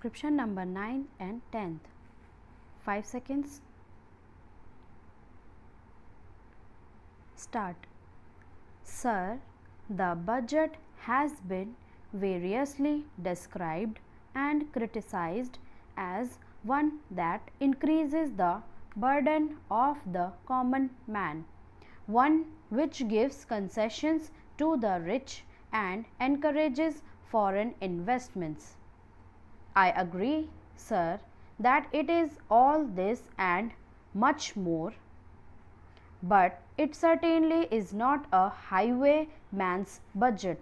transcription number 9 and 10th. 5 seconds. Start. Sir, the budget has been variously described and criticized as one that increases the burden of the common man, one which gives concessions to the rich and encourages foreign investments. I agree, sir, that it is all this and much more, but it certainly is not a highwayman's budget.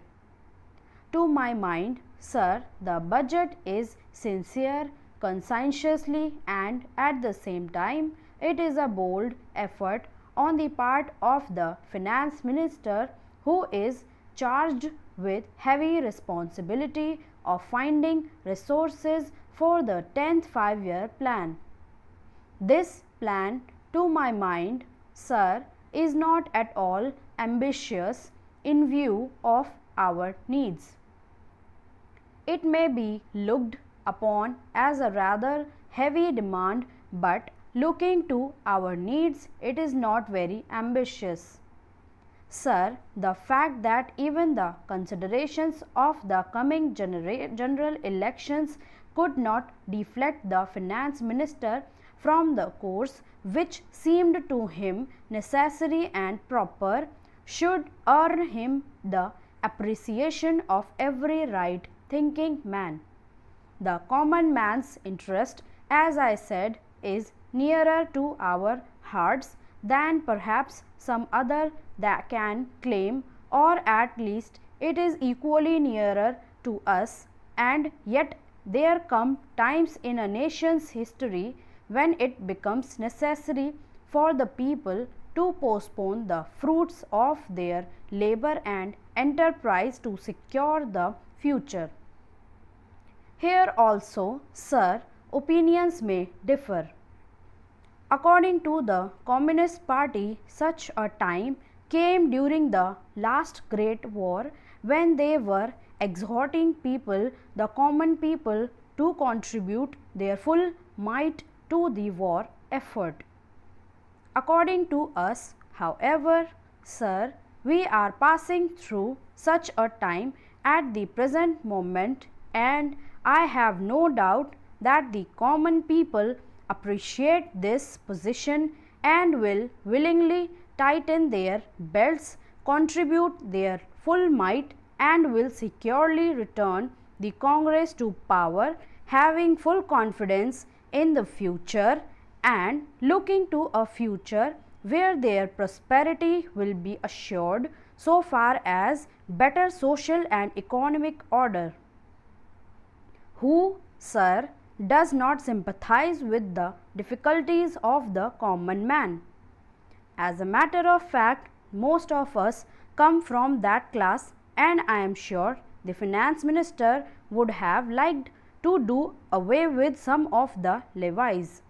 To my mind, sir, the budget is sincere, conscientiously, and at the same time, it is a bold effort on the part of the finance minister, who is charged with heavy responsibility of finding resources for the 10th five-year plan. This plan, to my mind, sir, is not at all ambitious in view of our needs. It may be looked upon as a rather heavy demand, but looking to our needs, it is not very ambitious. Sir, the fact that even the considerations of the coming general elections could not deflect the finance minister from the course which seemed to him necessary and proper should earn him the appreciation of every right thinking man. The common man's interest, as I said, is nearer to our hearts than perhaps some other that can claim, or at least it is equally nearer to us, and yet there come times in a nation's history when it becomes necessary for the people to postpone the fruits of their labor and enterprise to secure the future. Here also, sir, opinions may differ. According to the Communist Party, such a time came during the last great war when they were exhorting people, the common people, to contribute their full might to the war effort. According to us, however, sir, we are passing through such a time at the present moment, and I have no doubt that the common people appreciate this position and will willingly tighten their belts, contribute their full might, and will securely return the Congress to power, having full confidence in the future and looking to a future where their prosperity will be assured so far as better social and economic order. Who, sir, does not sympathize with the difficulties of the common man? As a matter of fact, most of us come from that class, and I am sure the finance minister would have liked to do away with some of the levies.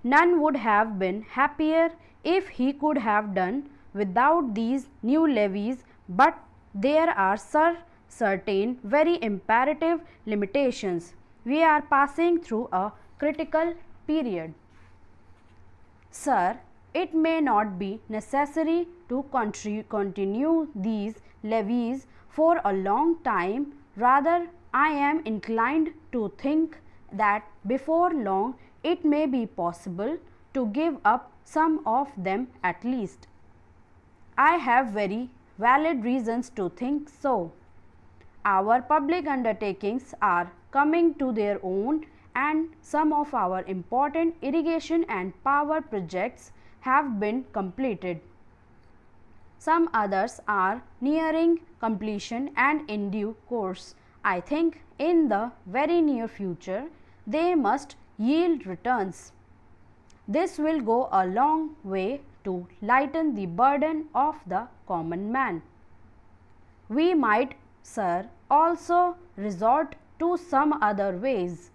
None would have been happier if he could have done without these new levies, but there are certain very imperative limitations. We are passing through a critical period. Sir, it may not be necessary to continue these levies for a long time. Rather, I am inclined to think that before long it may be possible to give up some of them at least. I have very valid reasons to think so. Our public undertakings are coming to their own, and some of our important irrigation and power projects have been completed. Some others are nearing completion, and in due course, I think in the very near future, they must yield returns. This will go a long way to lighten the burden of the common man. We might, sir, also resort to some other ways.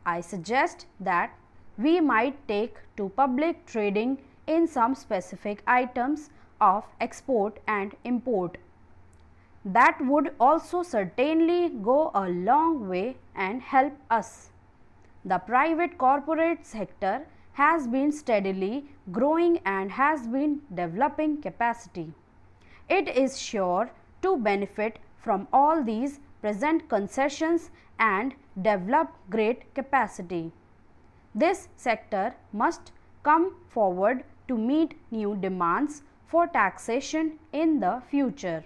I suggest that we might take to public trading in some specific items of export and import. that would also certainly go a long way and help us. The private corporate sector has been steadily growing and has been developing capacity. It is sure to benefit from all these present concessions and develop great capacity. This sector must come forward to meet new demands for taxation in the future.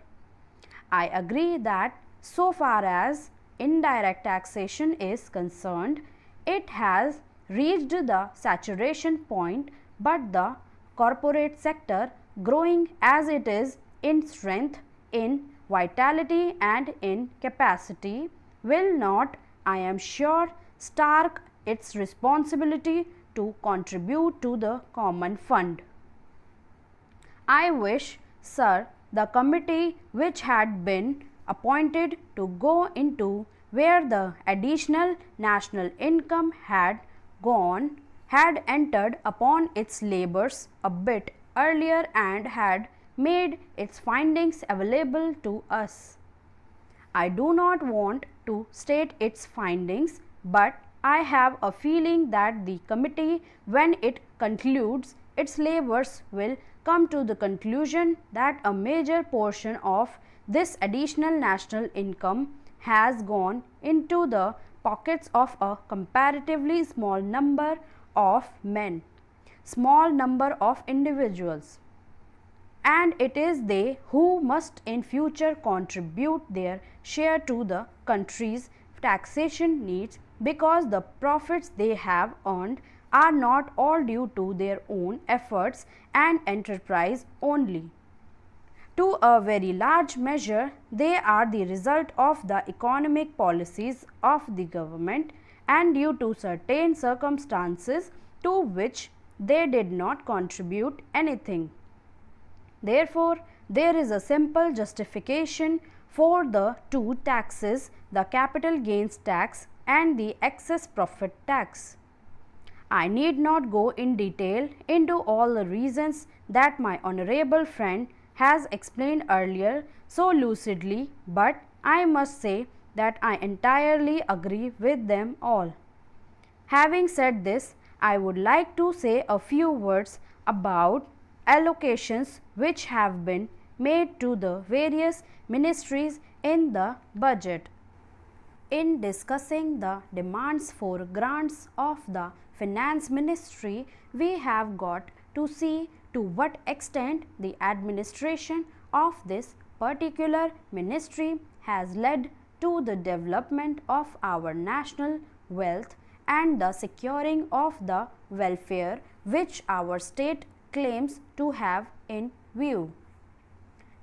I agree that so far as indirect taxation is concerned, it has reached the saturation point, but the corporate sector, growing as it is in strength, in vitality and in capacity, will not, I am sure, stark its responsibility to contribute to the common fund. I wish, sir, the committee which had been appointed to go into where the additional national income had gone had entered upon its labors a bit earlier and had made its findings available to us. I do not want to state its findings, but I have a feeling that the committee, when it concludes its labors, will come to the conclusion that a major portion of this additional national income has gone into the pockets of a comparatively small number of men, small number of individuals, and it is they who must in future contribute their share to the country's taxation needs, because the profits they have earned are not all due to their own efforts and enterprise only. To a very large measure, they are the result of the economic policies of the government and due to certain circumstances to which they did not contribute anything. Therefore, there is a simple justification for the two taxes, the capital gains tax and the excess profit tax. I need not go in detail into all the reasons that my honorable friend has explained earlier so lucidly, but I must say that I entirely agree with them all. Having said this, I would like to say a few words about allocations which have been made to the various ministries in the budget. In discussing the demands for grants of the Finance Ministry, we have got to see to what extent the administration of this particular ministry has led to the development of our national wealth and the securing of the welfare which our state claims to have in view.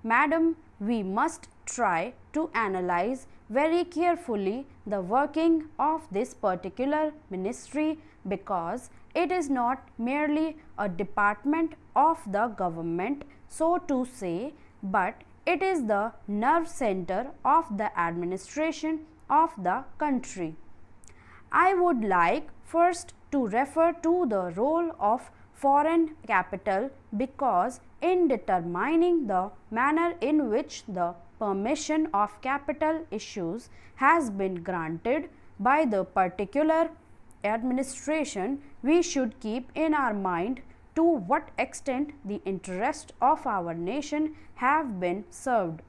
Madam, we must try to analyze very carefully the working of this particular ministry, because it is not merely a department of the government, so to say, but it is the nerve center of the administration of the country. I would like first to refer to the role of foreign capital, because in determining the manner in which the permission of capital issues has been granted by the particular administration, we should keep in our mind to what extent the interests of our nation have been served.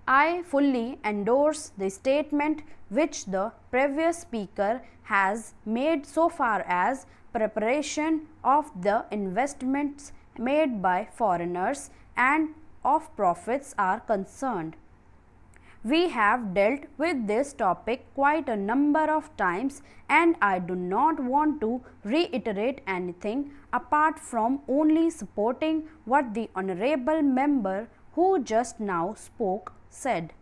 I fully endorse the statement which the previous speaker has made so far as preparation of the investments made by foreigners and of profits are concerned. We have dealt with this topic quite a number of times, and I do not want to reiterate anything apart from only supporting what the honorable member who just now spoke said.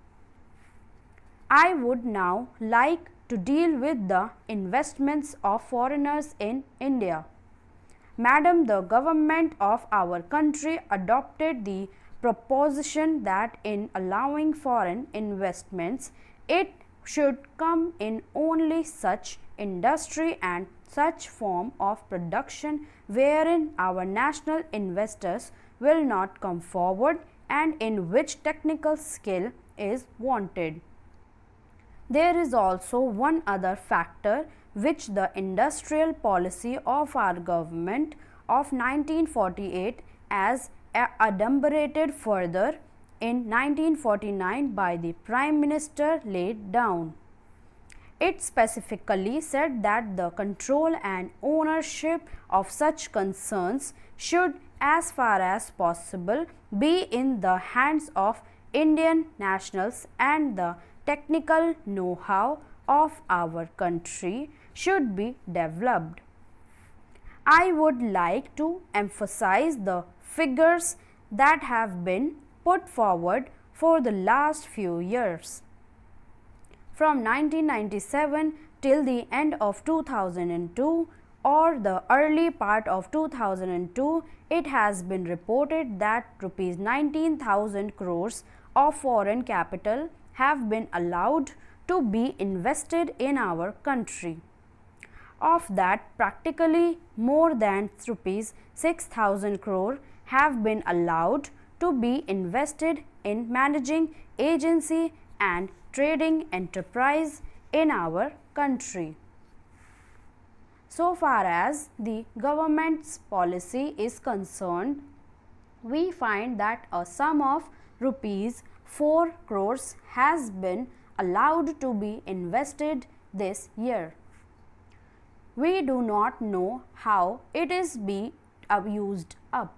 I would now like to deal with the investments of foreigners in India. Madam, the government of our country adopted the proposition that in allowing foreign investments, it should come in only such industry and such form of production wherein our national investors will not come forward and in which technical skill is wanted. There is also one other factor which the industrial policy of our government of 1948 as adumbrated further in 1949 by the Prime Minister laid down. It specifically said that the control and ownership of such concerns should, as far as possible, be in the hands of Indian nationals, and the technical know-how of our country should be developed. I would like to emphasize the figures that have been put forward for the last few years. From 1997 till the end of 2002 or the early part of 2002, it has been reported that rupees 19,000 crores of foreign capital have been allowed to be invested in our country. Of that, practically more than rupees 6,000 crore have been allowed to be invested in managing agency and trading enterprise in our country. So far as the government's policy is concerned, we find that a sum of rupees 4 crores has been allowed to be invested this year. We do not know how it is being used up.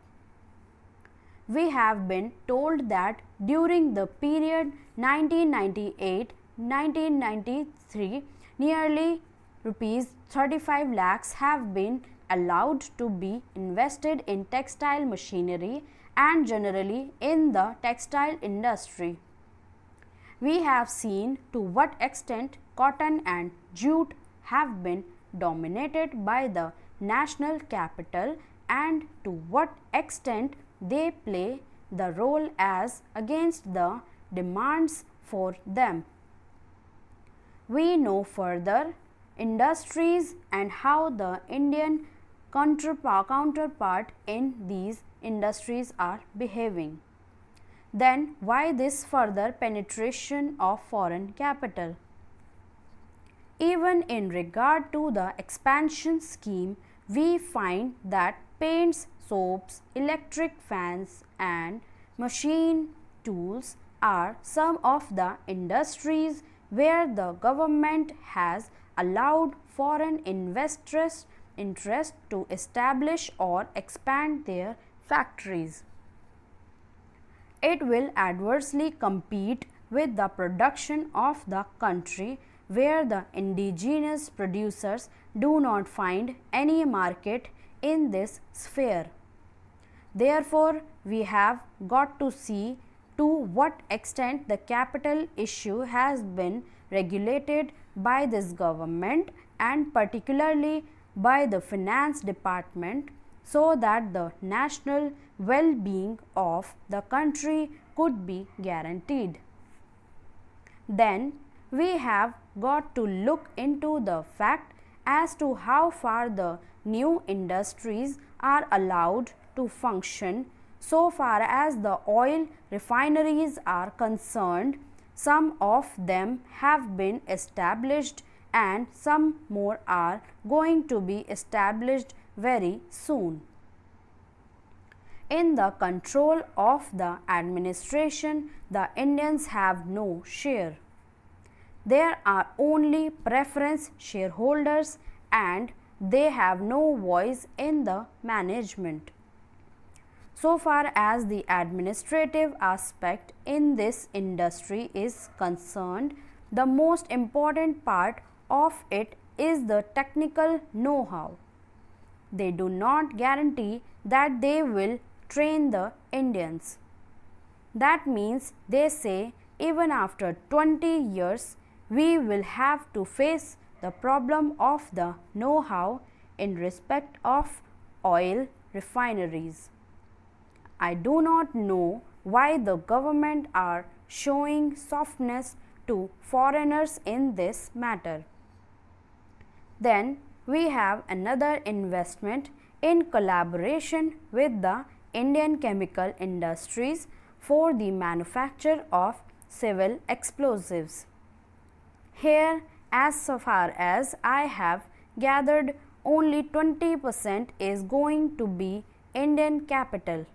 We have been told that during the period 1998-1993, nearly rupees 35 lakhs have been allowed to be invested in textile machinery and generally in the textile industry. We have seen to what extent cotton and jute have been dominated by the national capital and to what extent they play the role as against the demands for them. We know further industries and how the Indian counterpart in these industries are behaving. Then why this further penetration of foreign capital? Even in regard to the expansion scheme, we find that paints, soaps, electric fans and machine tools are some of the industries where the government has allowed foreign investors interest to establish or expand their factories. It will adversely compete with the production of the country where the indigenous producers do not find any market in this sphere. Therefore, we have got to see to what extent the capital issue has been regulated by this government and particularly by the finance department, so that the national well-being of the country could be guaranteed. Then we have got to look into the fact as to how far the new industries are allowed to function. So far as the oil refineries are concerned, some of them have been established and some more are going to be established very soon. In the control of the administration, the Indians have no share. There are only preference shareholders and they have no voice in the management. So far as the administrative aspect in this industry is concerned, the most important part of it is the technical know-how. They do not guarantee that they will train the Indians. That means they say even after 20 years, we will have to face the problem of the know-how in respect of oil refineries. I do not know why the government are showing softness to foreigners in this matter. Then we have another investment in collaboration with the Indian chemical industries for the manufacture of civil explosives. Here, as far as I have gathered, only 20% is going to be Indian capital.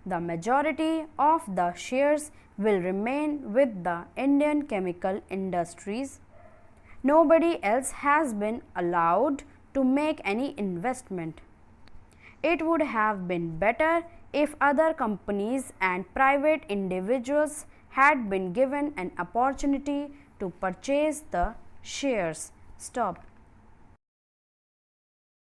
The majority of the shares will remain with the Indian chemical industries. Nobody else has been allowed to make any investment. It would have been better if other companies and private individuals had been given an opportunity to purchase the shares. Stop.